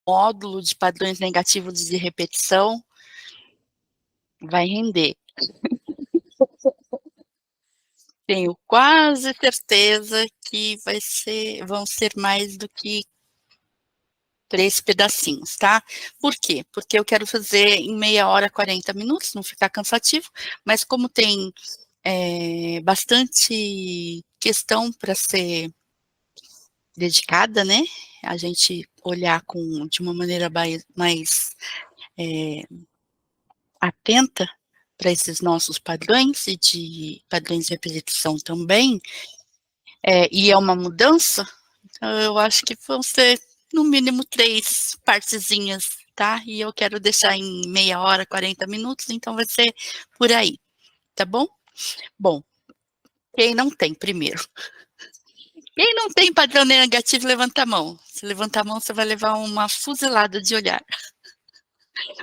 módulo de padrões negativos de repetição vai render. Tenho quase certeza que vão ser mais do que 3 pedacinhos, tá? Por quê? Porque eu quero fazer em meia hora, 40 minutos, não ficar cansativo, mas como tem bastante questão para ser dedicada, né? A gente olhar de uma maneira mais atenta para esses nossos padrões e de padrões de repetição também, e é uma mudança, então eu acho que vão ser no mínimo 3 partezinhas, tá? E eu quero deixar em meia hora, 40 minutos, então vai ser por aí, tá bom? Bom, quem não tem primeiro? Quem não tem padrão negativo, levanta a mão. Se levantar a mão, você vai levar uma fuzilada de olhar.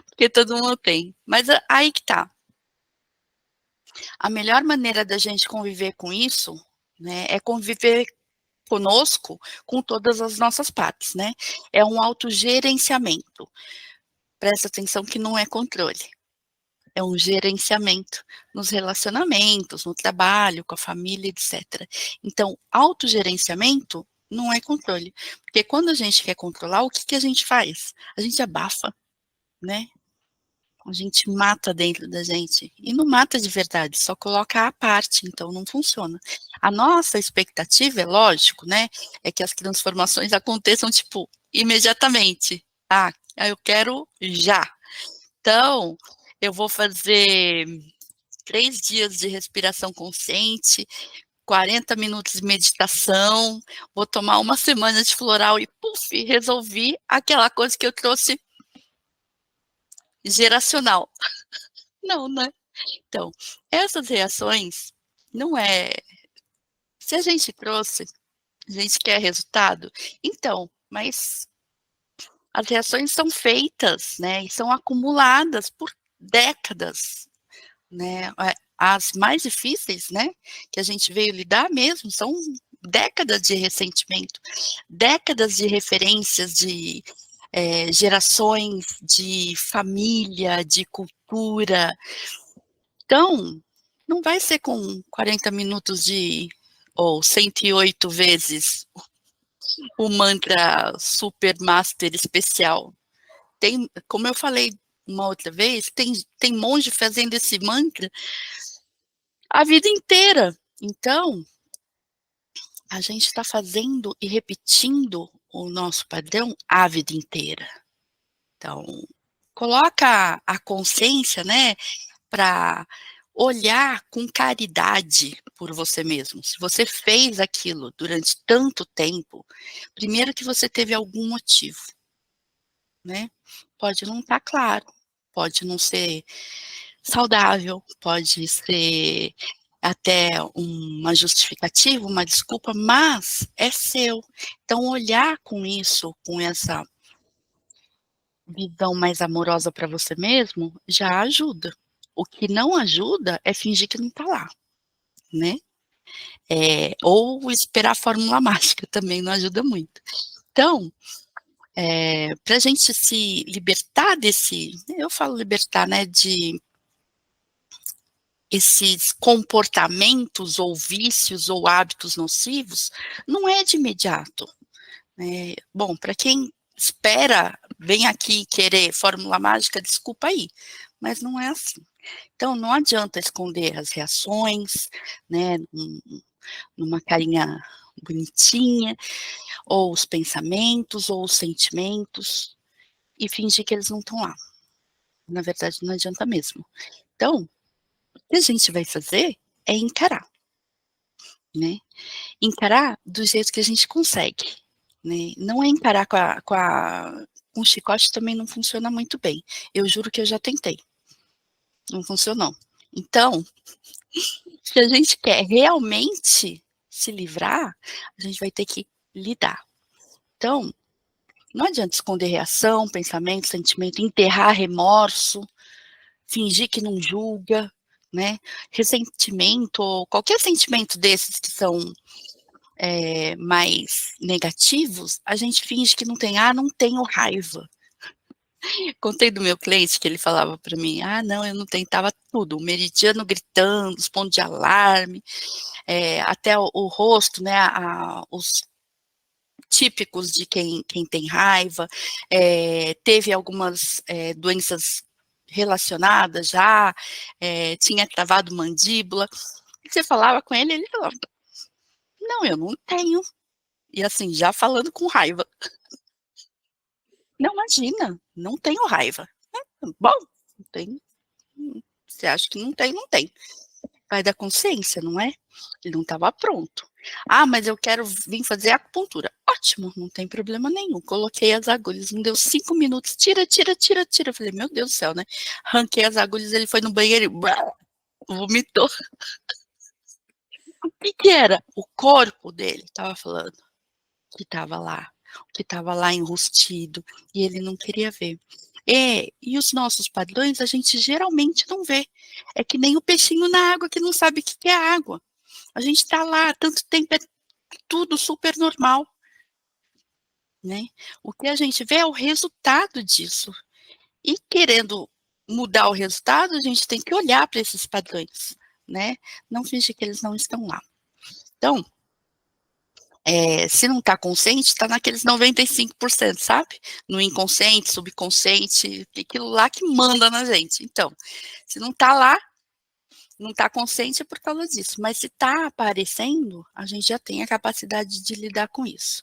Porque todo mundo tem. Mas aí que tá. A melhor maneira da gente conviver com isso, né, é conviver conosco, com todas as nossas partes, né? É um autogerenciamento. Presta atenção que não é controle. É um gerenciamento nos relacionamentos, no trabalho, com a família, etc. Então, autogerenciamento não é controle. Porque quando a gente quer controlar, o que a gente faz? A gente abafa, né? A gente mata dentro da gente. E não mata de verdade, só coloca a parte, então não funciona. A nossa expectativa, é lógico, né? É que as transformações aconteçam, tipo, imediatamente. Ah, eu quero já. Então, eu vou fazer 3 dias de respiração consciente, 40 minutos de meditação, vou tomar uma semana de floral e, puf, resolvi aquela coisa que eu trouxe geracional. Não, né? Então, essas reações não é. Se a gente trouxe, a gente quer resultado, então, mas as reações são feitas, né? E são acumuladas por décadas, né? As mais difíceis, né? Que a gente veio lidar mesmo, são décadas de ressentimento, décadas de referências de gerações de família, de cultura. Então, não vai ser com 40 minutos ou 108 vezes o mantra super master especial. Como eu falei uma outra vez, tem monge fazendo esse mantra a vida inteira. Então, a gente está fazendo e repetindo o nosso padrão a vida inteira. Então, coloca a consciência, né, para olhar com caridade por você mesmo. Se você fez aquilo durante tanto tempo, primeiro que você teve algum motivo, né? Pode não estar claro, pode não ser saudável, pode ser até uma justificativa, uma desculpa, mas é seu. Então, olhar com isso, com essa visão mais amorosa para você mesmo, já ajuda. O que não ajuda é fingir que não está lá, né? Ou esperar a fórmula mágica também não ajuda muito. Então, para a gente se libertar eu falo libertar, né, de esses comportamentos ou vícios ou hábitos nocivos, não é de imediato. Né? Bom, para quem espera, vem aqui querer fórmula mágica, desculpa aí, mas não é assim. Então, não adianta esconder as reações, né, numa carinha bonitinha, ou os pensamentos, ou os sentimentos, e fingir que eles não estão lá. Na verdade, não adianta mesmo. Então, o que a gente vai fazer é encarar, né? Encarar do jeito que a gente consegue, né? Não é encarar com chicote também não funciona muito bem. Eu juro que eu já tentei. Não funcionou. Então, se a gente quer realmente se livrar, a gente vai ter que lidar. Então, não adianta esconder reação, pensamento, sentimento, enterrar remorso, fingir que não julga, né? Ressentimento ou qualquer sentimento desses que são mais negativos, a gente finge que não tem. Ah, não tenho raiva. Contei do meu cliente que ele falava para mim: "Ah, não, eu não tenho", estava tudo, o meridiano gritando, os pontos de alarme, até o rosto, né, os típicos de quem tem raiva, teve algumas, doenças relacionadas já, tinha travado mandíbula. Você falava com ele, ele falava: "Não, eu não tenho", e assim, já falando com raiva. "Não, imagina, não tenho raiva". "Bom, não tem, você acha que não tem, não tem". Vai da consciência, não é? Ele não estava pronto. "Ah, mas eu quero vir fazer acupuntura". "Ótimo, não tem problema nenhum". Coloquei as agulhas, não deu 5 minutos, "Tira, tira, tira, tira". Eu falei: "Meu Deus do céu", né. Arranquei as agulhas, ele foi no banheiro e vomitou. O que que era? O corpo dele estava falando que estava lá, que estava lá enrustido, e ele não queria ver. E os nossos padrões a gente geralmente não vê. É que nem o peixinho na água que não sabe o que que é água. A gente está lá há tanto tempo, é tudo super normal, né. O que a gente vê é o resultado disso. E querendo mudar o resultado, a gente tem que olhar para esses padrões, né, não fingir que eles não estão lá. Então, se não está consciente, está naqueles 95%, sabe, no inconsciente, subconsciente, aquilo lá que manda na gente. Então, se não está lá, não está consciente é por causa disso, mas se está aparecendo, a gente já tem a capacidade de lidar com isso.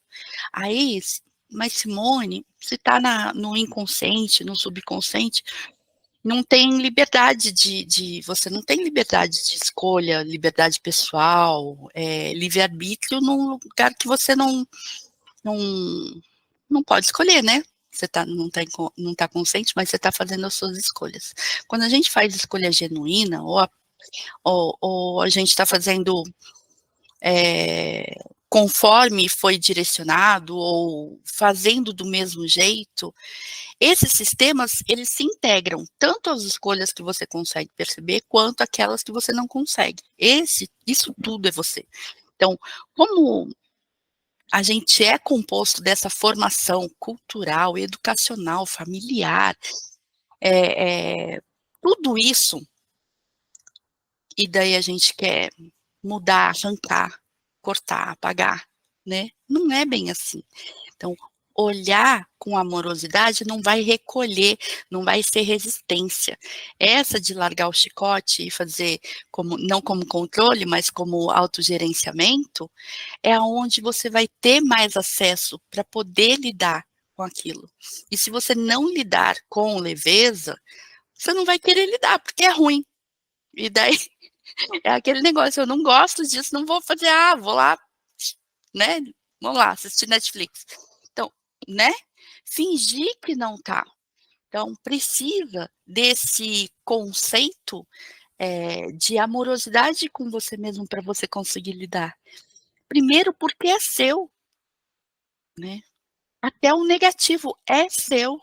Aí, mas Simone, se está no inconsciente, no subconsciente, não tem liberdade você não tem liberdade de escolha, liberdade pessoal, livre-arbítrio num lugar que você não não pode escolher, né. Você não tá consciente, mas você está fazendo as suas escolhas. Quando a gente faz escolha genuína ou a gente está fazendo, conforme foi direcionado ou fazendo do mesmo jeito, esses sistemas, eles se integram, tanto as escolhas que você consegue perceber, quanto aquelas que você não consegue. Isso tudo é você. Então, como a gente é composto dessa formação cultural, educacional, familiar, tudo isso, e daí a gente quer mudar, arrancar, cortar, apagar, né, não é bem assim. Então, olhar com amorosidade não vai recolher, não vai ser resistência. Essa de largar o chicote e fazer como não como controle, mas como autogerenciamento, é aonde você vai ter mais acesso para poder lidar com aquilo. E se você não lidar com leveza, você não vai querer lidar, porque é ruim. E daí é aquele negócio: "Eu não gosto disso, não vou fazer. Ah, vou lá, né, vamos lá, assistir Netflix". Então, né, fingir que não tá. Então precisa desse conceito, de amorosidade com você mesmo para você conseguir lidar. Primeiro porque é seu, né, até o negativo é seu,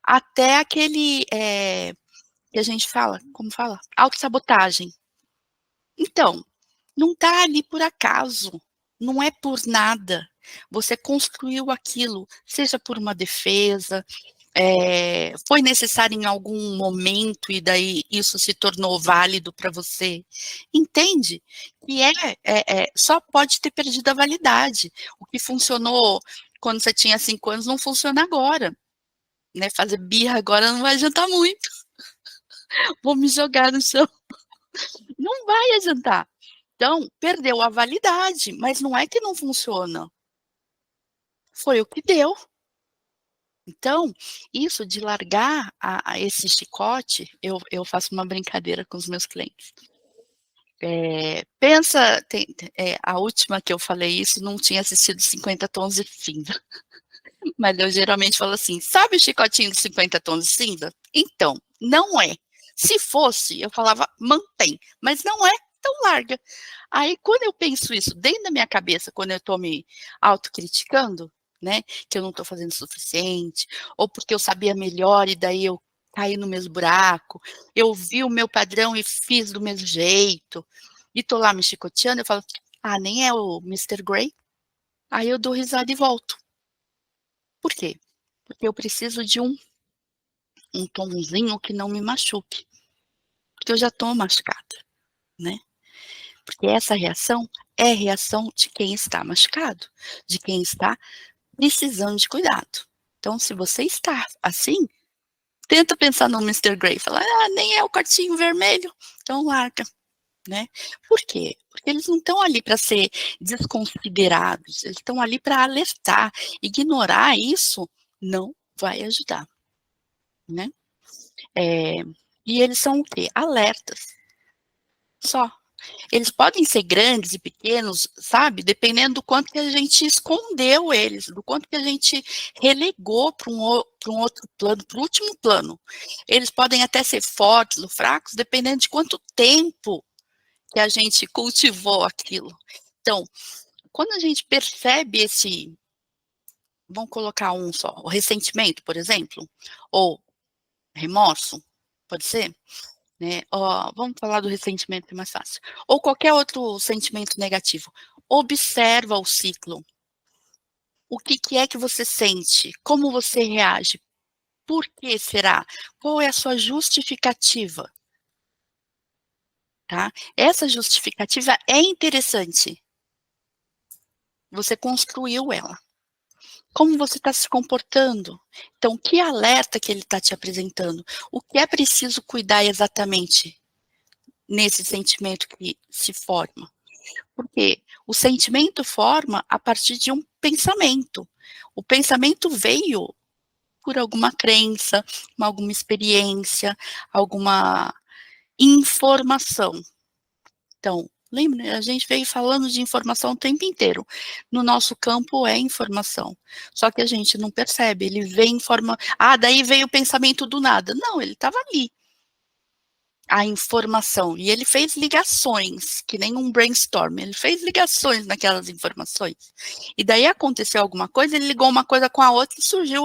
até aquele, que a gente fala, como fala? Autossabotagem. Então, não tá ali por acaso, não é por nada. Você construiu aquilo, seja por uma defesa, foi necessário em algum momento e daí isso se tornou válido para você. Entende? E só pode ter perdido a validade. O que funcionou quando você tinha 5 anos não funciona agora, né, fazer birra agora não vai adiantar muito. Vou me jogar no chão, não vai adiantar. Então, perdeu a validade, mas não é que não funciona, foi o que deu. Então, isso de largar a esse chicote, eu faço uma brincadeira com os meus clientes. Pensa, a última que eu falei isso não tinha assistido 50 Tons de Cinza, mas eu geralmente falo assim: "Sabe o chicotinho dos 50 Tons de Cinza? Então, não é. Se fosse, eu falava: mantém, mas não é, então larga". Aí quando eu penso isso dentro da minha cabeça, quando eu estou me autocriticando, né, que eu não estou fazendo o suficiente, ou porque eu sabia melhor e daí eu caí no mesmo buraco, eu vi o meu padrão e fiz do mesmo jeito, e estou lá me chicoteando, eu falo: Ah, nem é o Mr. Grey. Aí eu dou risada e volto. Por quê? Porque eu preciso de um tomzinho que não me machuque, porque eu já estou machucada, né? Porque essa reação é reação de quem está machucado, de quem está precisando de cuidado. Então, se você está assim, tenta pensar no Mr. Grey, falar, nem é o quartinho vermelho, então larga, né? Por quê? Porque eles não estão ali para ser desconsiderados, eles estão ali para alertar. Ignorar isso não vai ajudar, né? E eles são o quê? Alertas, só. Eles podem ser grandes e pequenos, sabe? Dependendo do quanto que a gente escondeu eles, do quanto que a gente relegou para um outro plano, para o último plano. Eles podem até ser fortes ou fracos, dependendo de quanto tempo que a gente cultivou aquilo. Então, quando a gente percebe vamos colocar um só, o ressentimento, por exemplo, ou remorso, pode ser? Né? Vamos falar do ressentimento que é mais fácil. Ou qualquer outro sentimento negativo. Observa o ciclo. O que é que você sente? Como você reage? Por que será? Qual é a sua justificativa? Tá? Essa justificativa é interessante. Você construiu ela. Como você está se comportando? Então, que alerta que ele está te apresentando? O que é preciso cuidar exatamente nesse sentimento que se forma? Porque o sentimento forma a partir de um pensamento. O pensamento veio por alguma crença, alguma experiência, alguma informação. Então, lembra, a gente veio falando de informação o tempo inteiro. No nosso campo é informação. Só que a gente não percebe, ele vem em forma. Daí veio o pensamento do nada. Não, ele estava ali. A informação. E ele fez ligações, que nem um brainstorm. Ele fez ligações naquelas informações. E daí aconteceu alguma coisa, ele ligou uma coisa com a outra e surgiu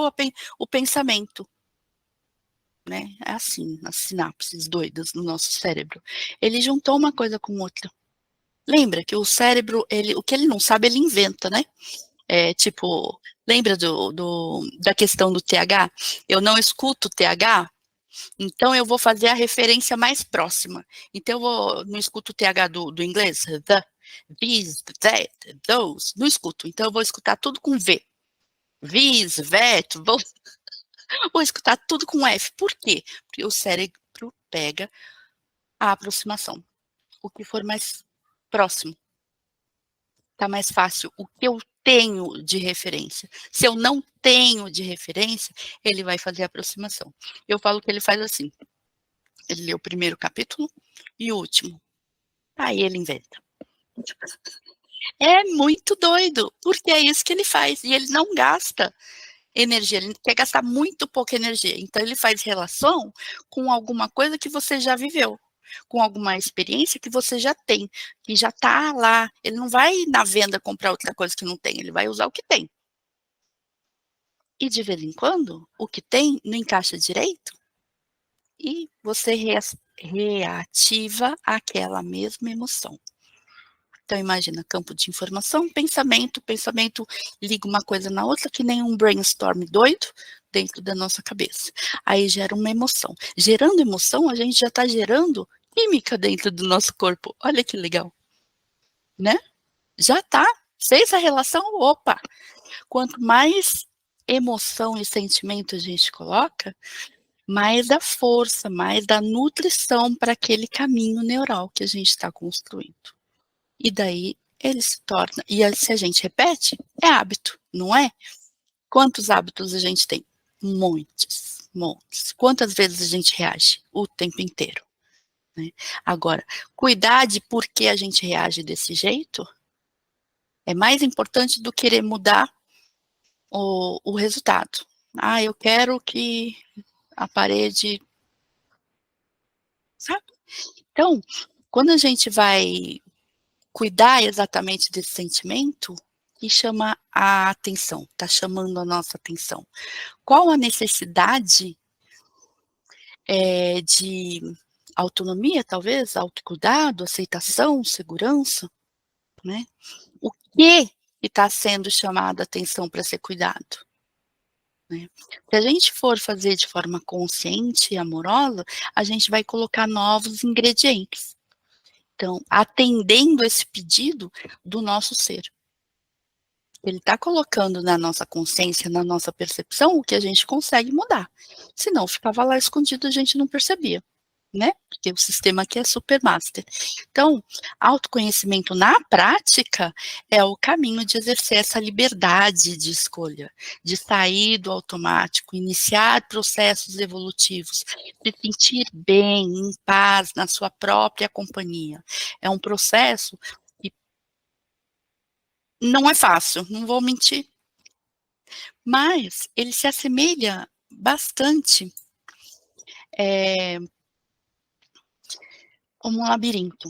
o pensamento. Né? É assim, as sinapses doidas no nosso cérebro. Ele juntou uma coisa com outra. Lembra que o cérebro, o que ele não sabe, ele inventa, né? Tipo, lembra da questão do TH? Eu não escuto TH, então eu vou fazer a referência mais próxima. Então eu não escuto o TH do inglês, the, these, that, those, não escuto. Então eu vou escutar tudo com V. These, that, vou escutar tudo com F. Por quê? Porque o cérebro pega a aproximação. O que for mais próximo. Tá mais fácil. O que eu tenho de referência. Se eu não tenho de referência, ele vai fazer a aproximação. Eu falo que ele faz assim. Ele lê o primeiro capítulo e o último. Aí ele inventa. É muito doido, porque é isso que ele faz. E ele não gasta energia, ele quer gastar muito pouca energia. Então, ele faz relação com alguma coisa que você já viveu, com alguma experiência que você já tem, que já está lá. Ele não vai na venda comprar outra coisa que não tem, ele vai usar o que tem. E de vez em quando, o que tem não encaixa direito e você reativa aquela mesma emoção. Então, imagina, campo de informação, pensamento liga uma coisa na outra, que nem um brainstorm doido dentro da nossa cabeça. Aí gera uma emoção. Gerando emoção, a gente já está gerando química dentro do nosso corpo. Olha que legal, né? Já tá, fez a relação, opa! Quanto mais emoção e sentimento a gente coloca, mais da força, mais da nutrição para aquele caminho neural que a gente está construindo. E daí ele se torna. E se a gente repete, é hábito, não é? Quantos hábitos a gente tem? Montes, montes. Quantas vezes a gente reage? O tempo inteiro. Né? Agora, cuidar de por que a gente reage desse jeito é mais importante do que querer mudar o resultado. Eu quero que a parede. Sabe? Então, quando a gente vai cuidar exatamente desse sentimento, que chama a atenção, está chamando a nossa atenção. Qual a necessidade de autonomia, talvez, autocuidado, aceitação, segurança? né? O que está sendo chamado a atenção para ser cuidado? Né? Se a gente for fazer de forma consciente e amorosa, a gente vai colocar novos ingredientes. Então, atendendo esse pedido do nosso ser. Ele está colocando na nossa consciência, na nossa percepção, o que a gente consegue mudar. Senão, ficava lá escondido, a gente não percebia, né? Porque o sistema aqui é super master. Então, autoconhecimento na prática é o caminho de exercer essa liberdade de escolha, de sair do automático, iniciar processos evolutivos, de sentir bem, em paz, na sua própria companhia. É um processo que não é fácil, não vou mentir, mas ele se assemelha bastante como um labirinto.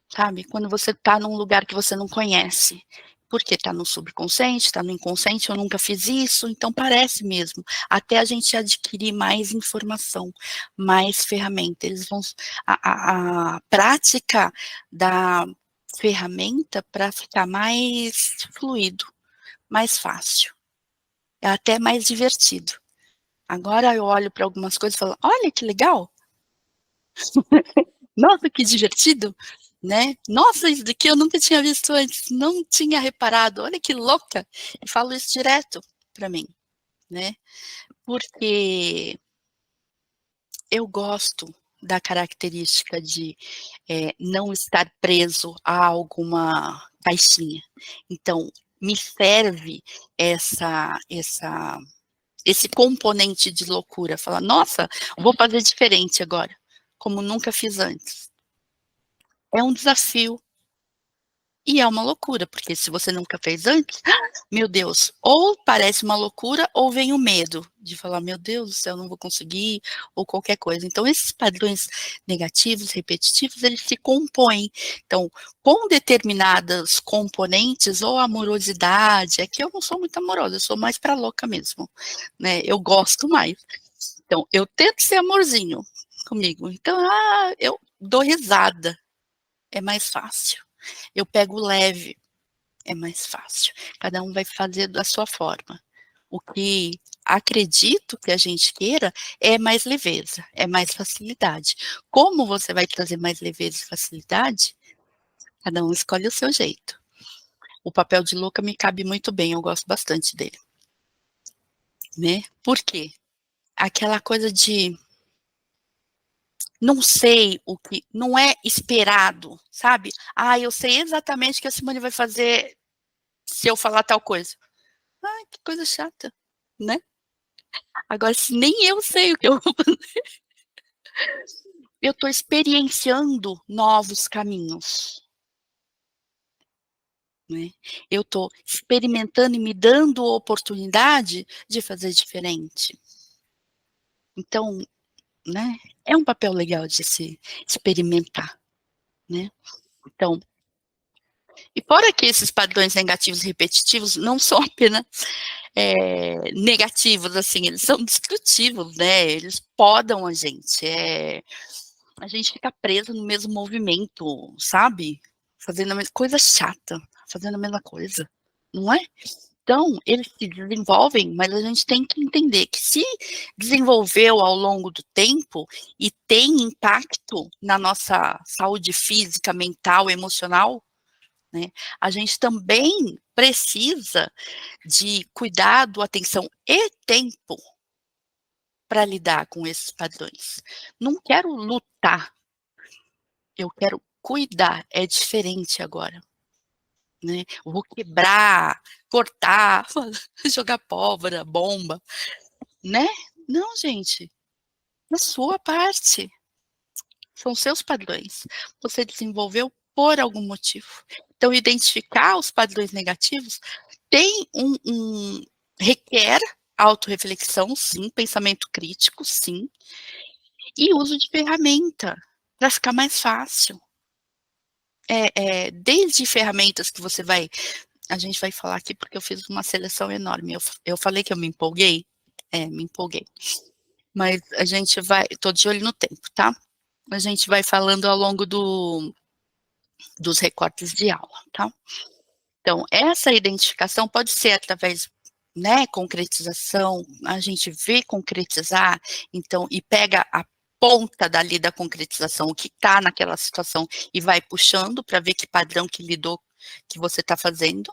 Sabe, quando você está num lugar que você não conhece, porque está no subconsciente, está no inconsciente, eu nunca fiz isso, então parece mesmo, até a gente adquirir mais informação, mais ferramenta, eles vão a prática da ferramenta para ficar mais fluido, mais fácil, é até mais divertido. Agora eu olho para algumas coisas e falo: "Olha que legal, nossa que divertido", né. "Nossa, isso daqui eu nunca tinha visto antes, não tinha reparado, olha que louca", e falo isso direto para mim, né, porque eu gosto da característica de, não estar preso a alguma caixinha. Então, me serve essa esse componente de loucura, falar: "Nossa, vou fazer diferente agora, como nunca fiz antes". É um desafio. E é uma loucura, porque se você nunca fez antes, meu Deus, ou parece uma loucura ou vem o medo de falar: "Meu Deus do céu, não vou conseguir", ou qualquer coisa. Então esses padrões negativos, repetitivos, eles se compõem. Então, com determinadas componentes ou amorosidade, é que eu não sou muito amorosa, eu sou mais pra louca mesmo, né, eu gosto mais. Então, eu tento ser amorzinho comigo, então, eu dou risada, é mais fácil. Eu pego leve, é mais fácil. Cada um vai fazer da sua forma. O que acredito que a gente queira é mais leveza, é mais facilidade. Como você vai trazer mais leveza e facilidade, cada um escolhe o seu jeito. O papel de louca me cabe muito bem, eu gosto bastante dele, né. Por quê? Aquela coisa de não sei o que não é esperado, sabe. "Ah, eu sei exatamente o que a Simone vai fazer se eu falar tal coisa". Ai, que coisa chata, né. Agora se nem eu sei o que eu vou fazer, eu estou experienciando novos caminhos, né. Eu estou experimentando e me dando oportunidade de fazer diferente. Então, né, é um papel legal de se experimentar, né. Então e fora que esses padrões negativos e repetitivos não são apenas, negativos, assim, eles são destrutivos, né, eles podam a gente fica preso no mesmo movimento, sabe, fazendo a mesma coisa chata, fazendo a mesma coisa, não é? Então, eles se desenvolvem, mas a gente tem que entender que se desenvolveu ao longo do tempo e tem impacto na nossa saúde física, mental, emocional, né, a gente também precisa de cuidado, atenção e tempo para lidar com esses padrões. Não quero lutar, eu quero cuidar, é diferente agora, né. Eu vou quebrar, cortar, jogar pólvora, bomba, né. Não, gente, na sua parte, são seus padrões. Você desenvolveu por algum motivo. Então identificar os padrões negativos tem requer autorreflexão, sim, pensamento crítico, sim, e uso de ferramenta, para ficar mais fácil. Desde ferramentas que você vai a gente vai falar aqui, porque eu fiz uma seleção enorme. Eu falei que eu me empolguei? É, me empolguei. Mas a gente vai tô de olho no tempo, tá? A gente vai falando ao longo dos recortes de aula, tá? Então, essa identificação pode ser através, né, concretização, a gente vê concretizar, então, e pega a ponta dali da concretização, o que está naquela situação, e vai puxando para ver que padrão que lidou, que você está fazendo,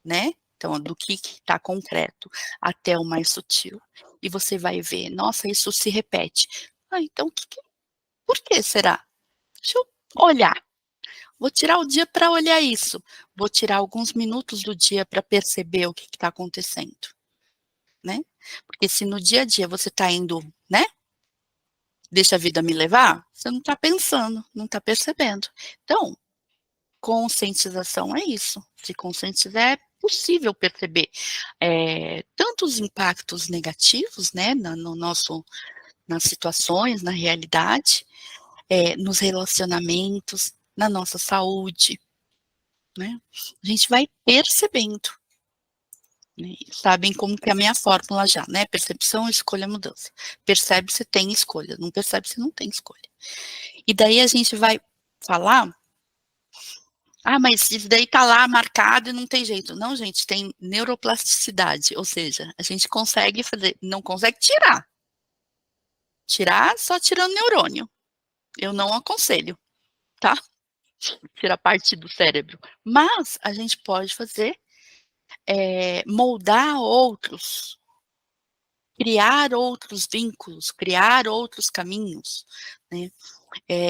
né? Então, do que está concreto até o mais sutil. E você vai ver, nossa, isso se repete. Ah, então, por que será? Deixa eu olhar. Vou tirar o dia para olhar isso. Vou tirar alguns minutos do dia para perceber o que está acontecendo, né? Porque se no dia a dia você está indo, né? Deixa a vida me levar, você não está pensando, não está percebendo. Então, conscientização é isso. Se conscientizar, é possível perceber tanto os impactos negativos, né, no nosso, nas situações, na realidade, nos relacionamentos, na nossa saúde, né? A gente vai percebendo, né? Sabem como que é a minha fórmula já, né? Percepção, escolha, mudança. Percebe, você tem escolha. Não percebe, você não tem escolha. E daí a gente vai falar, ah, mas isso daí tá lá marcado e não tem jeito. Não, gente, tem neuroplasticidade, ou seja, a gente consegue fazer, não consegue tirar. Tirar só tirando neurônio. Eu não aconselho, tá? Tirar parte do cérebro. Mas a gente pode fazer, moldar outros, criar outros vínculos, criar outros caminhos, né?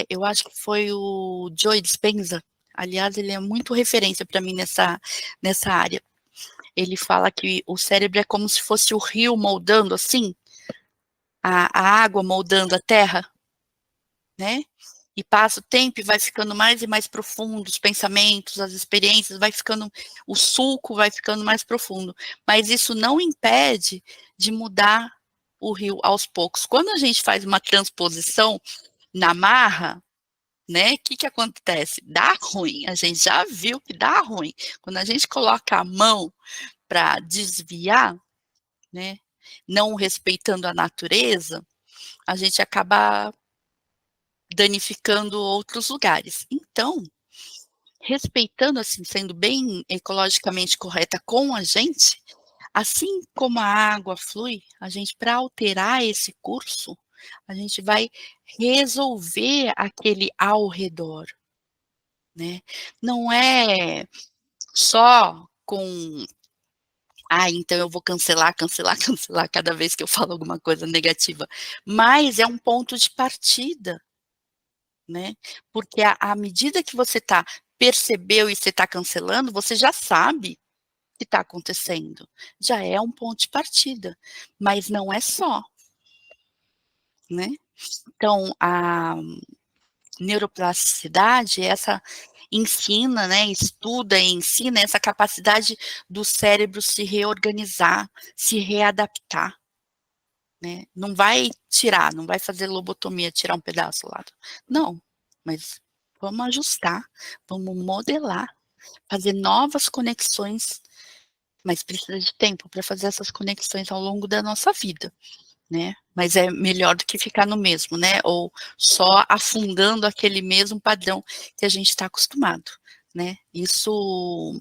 Eu acho que foi o Joe Dispenza, aliás, ele é muito referência para mim nessa área. Ele fala que o cérebro é como se fosse o rio moldando assim, a água moldando a terra, né? E passa o tempo e vai ficando mais e mais profundo, os pensamentos, as experiências, vai ficando, o sulco vai ficando mais profundo. Mas isso não impede de mudar o rio aos poucos. Quando a gente faz uma transposição na marra, né, o que acontece? Dá ruim, a gente já viu que dá ruim. Quando a gente coloca a mão para desviar, né, não respeitando a natureza, a gente acaba danificando outros lugares. Então, respeitando, assim, sendo bem ecologicamente correta com a gente, assim como a água flui, a gente, para alterar esse curso, a gente vai resolver aquele ao redor, né? Não é só com, ah, então eu vou cancelar, cancelar, cancelar cada vez que eu falo alguma coisa negativa, mas é um ponto de partida, né? Porque à medida que você percebeu e você está cancelando, você já sabe o que está acontecendo. Já é um ponto de partida, mas não é só, né? Então, a neuroplasticidade, essa ensina, né, estuda e ensina essa capacidade do cérebro se reorganizar, se readaptar, né? Não vai tirar, não vai fazer lobotomia, tirar um pedaço lá. Não, mas vamos ajustar, vamos modelar, fazer novas conexões, mas precisa de tempo para fazer essas conexões ao longo da nossa vida, né? Mas é melhor do que ficar no mesmo, né? Ou só afundando aquele mesmo padrão que a gente está acostumado, né? Isso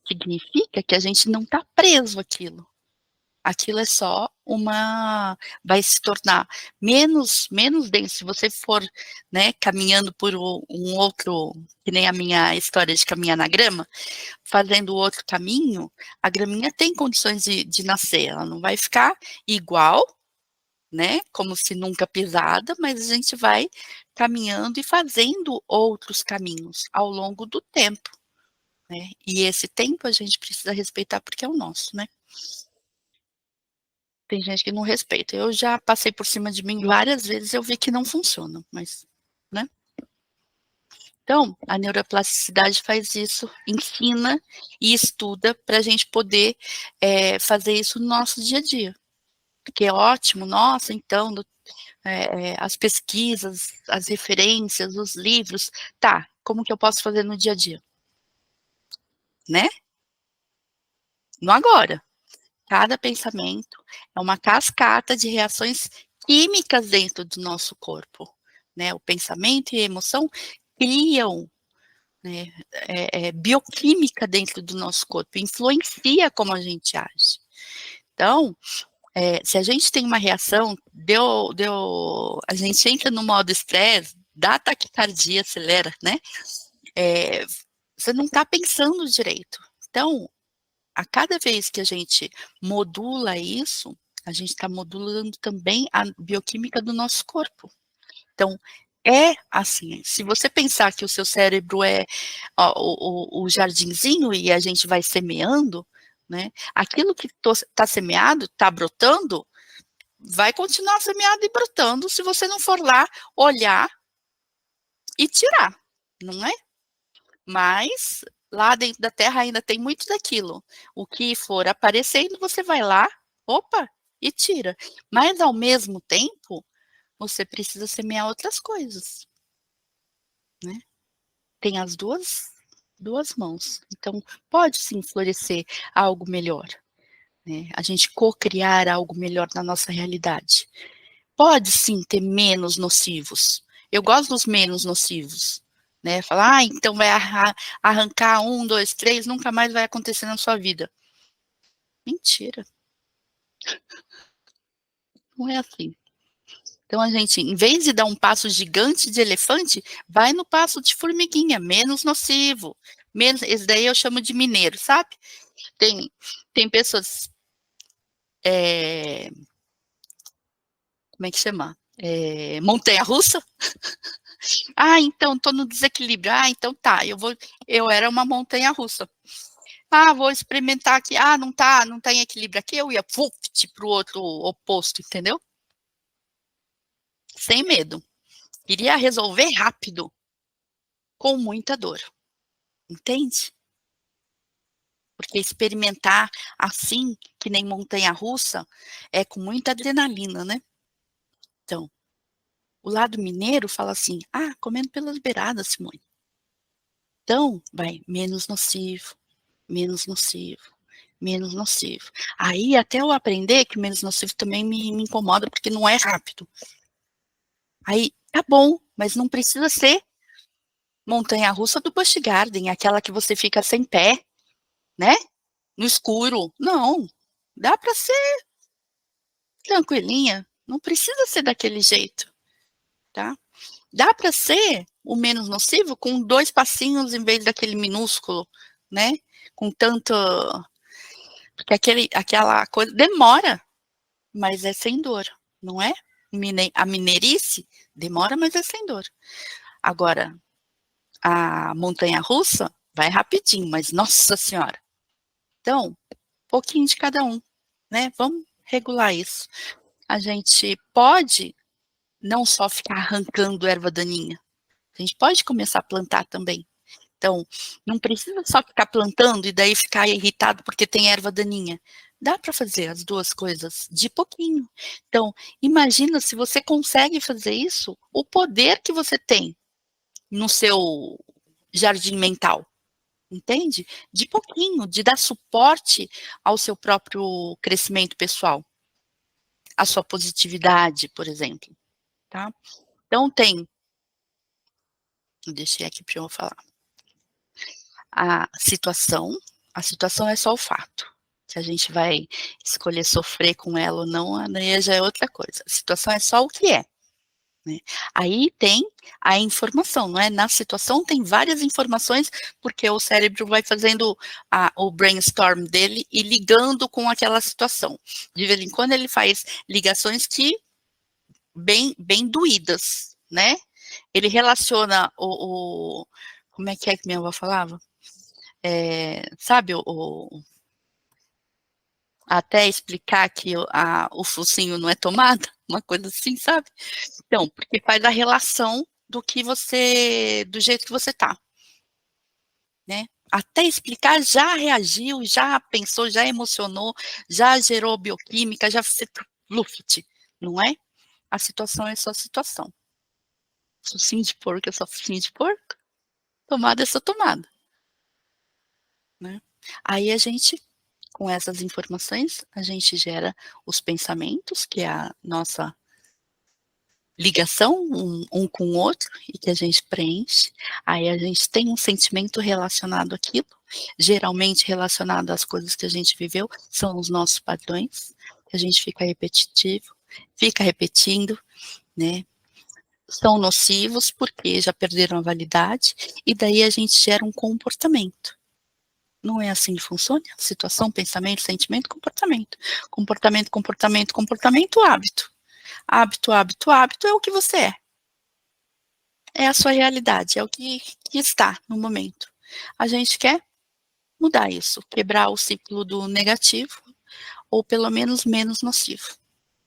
significa que a gente não está preso àquilo. Aquilo é só vai se tornar menos denso. Se você for, né, caminhando por um outro, que nem a minha história de caminhar na grama, fazendo outro caminho, a graminha tem condições de nascer, ela não vai ficar igual, né, como se nunca pisada, mas a gente vai caminhando e fazendo outros caminhos ao longo do tempo, né, e esse tempo a gente precisa respeitar porque é o nosso, né. Tem gente que não respeita, eu já passei por cima de mim várias vezes, eu vi que não funciona, mas, né. Então, a neuroplasticidade faz isso, ensina e estuda para a gente poder, fazer isso no nosso dia a dia, que é ótimo, nossa, então, as pesquisas, as referências, os livros, tá, como que eu posso fazer no dia a dia? Né? No agora. Cada pensamento é uma cascata de reações químicas dentro do nosso corpo, né? O pensamento e a emoção criam né, bioquímica dentro do nosso corpo, influencia como a gente age. Então, se a gente tem uma reação, a gente entra no modo estresse, dá taquicardia, acelera, né? Você não está pensando direito. Então, a cada vez que a gente modula isso, a gente está modulando também a bioquímica do nosso corpo. Então, é assim, se você pensar que o seu cérebro é o jardinzinho e a gente vai semeando, né? Aquilo que está semeado, está brotando, vai continuar semeado e brotando se você não for lá olhar e tirar, não é? Mas lá dentro da terra ainda tem muito daquilo. O que for aparecendo, você vai lá, opa, e tira. Mas ao mesmo tempo, você precisa semear outras coisas, né? Tem as duas mãos. Então, pode sim florescer algo melhor, né? A gente co-criar algo melhor na nossa realidade. Pode sim ter menos nocivos. Eu gosto dos menos nocivos, né? Falar, então vai arrancar 1, 2, 3, nunca mais vai acontecer na sua vida. Mentira. Não é assim. Então a gente, em vez de dar um passo gigante de elefante, vai no passo de formiguinha, menos nocivo. Menos, esse daí eu chamo de mineiro, sabe? Tem pessoas, como é que chama? Montanha-russa. Ah, então tô no desequilíbrio. Ah, então tá, eu era uma montanha-russa. Ah, vou experimentar aqui. Ah, não tá em equilíbrio aqui, eu ia pro outro oposto, entendeu? Sem medo. Queria resolver rápido, com muita dor. Entende? Porque experimentar assim, que nem montanha-russa, é com muita adrenalina, né? Então, o lado mineiro fala assim: ah, comendo pelas beiradas, Simone. Então, vai menos nocivo, menos nocivo, menos nocivo. Aí, até eu aprender que menos nocivo também me incomoda, porque não é rápido. Aí, tá bom, mas não precisa ser montanha-russa do Busch Garden, aquela que você fica sem pé, né? No escuro. Não, dá para ser tranquilinha, não precisa ser daquele jeito, tá? Dá para ser o menos nocivo com 2 passinhos em vez daquele minúsculo, né? Com tanto, porque aquela coisa demora, mas é sem dor, não é? A mineirice demora, mas é sem dor. Agora, a montanha-russa vai rapidinho, mas nossa senhora. Então, pouquinho de cada um, né? Vamos regular isso. A gente pode não só ficar arrancando erva daninha, a gente pode começar a plantar também. Então, não precisa só ficar plantando e daí ficar irritado porque tem erva daninha. Dá para fazer as duas coisas de pouquinho. Então, imagina se você consegue fazer isso, o poder que você tem no seu jardim mental, entende? De pouquinho, de dar suporte ao seu próprio crescimento pessoal, à sua positividade, por exemplo, tá? Então deixei aqui para eu falar. A situação é só o fato. Se a gente vai escolher sofrer com ela ou não, aí já é outra coisa. A situação é só o que é. Né? Aí tem a informação, não é? Na situação tem várias informações, porque o cérebro vai fazendo o brainstorm dele e ligando com aquela situação. De vez em quando ele faz ligações que bem doídas, né? Ele relaciona como é que minha avó falava? Sabe, até explicar que o focinho não é tomada, uma coisa assim, sabe? Então, porque faz a relação do jeito que você tá, né? Até explicar, já reagiu, já pensou, já emocionou, já gerou bioquímica, já fez luft, não é? A situação é só situação. Focinho de porco é só focinho de porco, tomada é só tomada, né? Aí a gente, com essas informações, a gente gera os pensamentos, que é a nossa ligação um com o outro e que a gente preenche, aí a gente tem um sentimento relacionado àquilo, geralmente relacionado às coisas que a gente viveu, são os nossos padrões, que a gente fica repetitivo, fica repetindo, né, são nocivos porque já perderam a validade, e daí a gente gera um comportamento. Não é assim que funciona? Situação, pensamento, sentimento, comportamento. Comportamento, comportamento, comportamento, hábito. Hábito, hábito, hábito é o que você é. É a sua realidade, é o que está no momento. A gente quer mudar isso, quebrar o ciclo do negativo, ou pelo menos menos nocivo,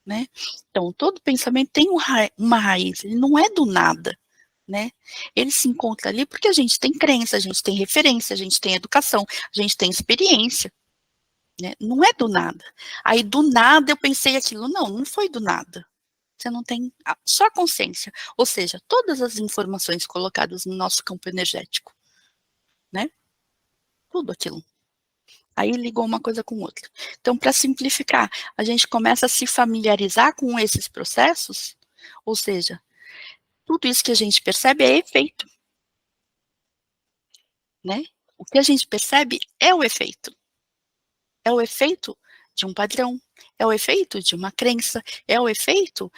né? Então, todo pensamento tem uma raiz, ele não é do nada, né? Ele se encontra ali porque a gente tem crença, a gente tem referência, a gente tem educação, a gente tem experiência, né? Não é do nada. Aí, do nada, eu pensei aquilo. Não, não foi do nada. Você não tem só a consciência, ou seja, todas as informações colocadas no nosso campo energético, né? Tudo aquilo. Aí ligou uma coisa com outra. Então, para simplificar, a gente começa a se familiarizar com esses processos, ou seja, tudo isso que a gente percebe é efeito, né? O que a gente percebe é o efeito. É o efeito de um padrão, é o efeito de uma crença, é o efeito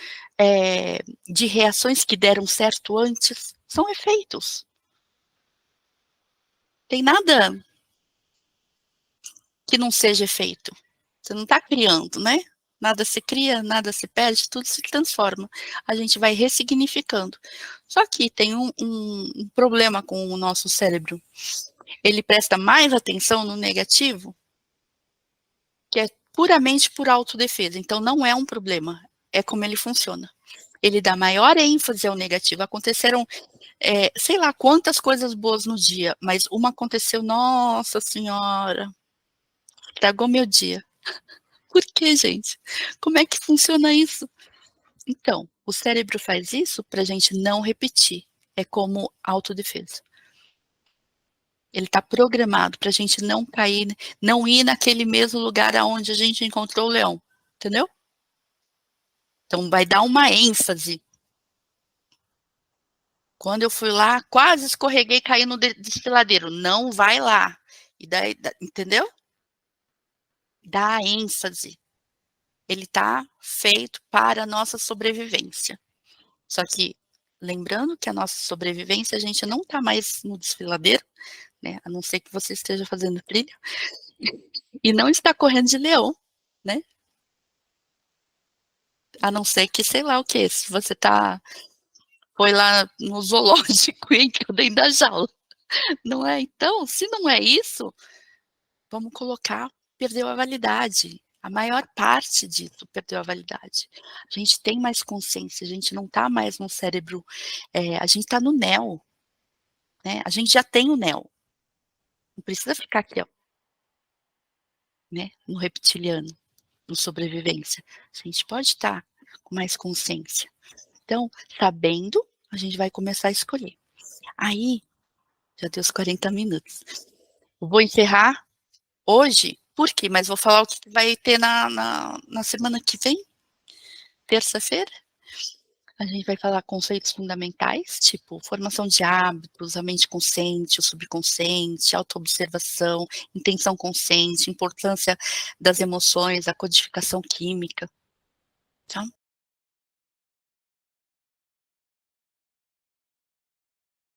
de reações que deram certo antes. São efeitos. Tem nada que não seja efeito. Você não está criando, né? Nada se cria, nada se perde, tudo se transforma. A gente vai ressignificando. Só que tem um problema com o nosso cérebro. Ele presta mais atenção no negativo, que é puramente por autodefesa. Então, não é um problema, é como ele funciona. Ele dá maior ênfase ao negativo. Aconteceram, sei lá quantas coisas boas no dia, mas uma aconteceu, nossa senhora, estragou meu dia. Por que, gente? Como é que funciona isso? Então, o cérebro faz isso para a gente não repetir. É como autodefesa. Ele está programado para a gente não cair, não ir naquele mesmo lugar aonde a gente encontrou o leão. Entendeu? Então, vai dar uma ênfase. Quando eu fui lá, quase escorreguei e caí no desfiladeiro. Não vai lá. E daí, entendeu? Dá ênfase. Ele está feito para a nossa sobrevivência. Só que, lembrando que a nossa sobrevivência, a gente não está mais no desfiladeiro, né? A não ser que você esteja fazendo trilha, e não está correndo de leão, né? A não ser que, sei lá o que, se você foi lá no zoológico e entrou dentro da jaula, não é? Então, se não é isso, vamos colocar, perdeu a validade. A maior parte disso perdeu a validade. A gente tem mais consciência, a gente não está mais no cérebro, a gente está no neo, né? A gente já tem o neo. Não precisa ficar aqui, ó, né, no reptiliano, no sobrevivência. A gente pode estar com mais consciência. Então, sabendo, a gente vai começar a escolher. Aí, já deu os 40 minutos. Eu vou encerrar hoje, por quê? Mas vou falar o que vai ter na semana que vem, terça-feira. A gente vai falar conceitos fundamentais, tipo formação de hábitos, a mente consciente, o subconsciente, autoobservação, intenção consciente, importância das emoções, a codificação química. Tá?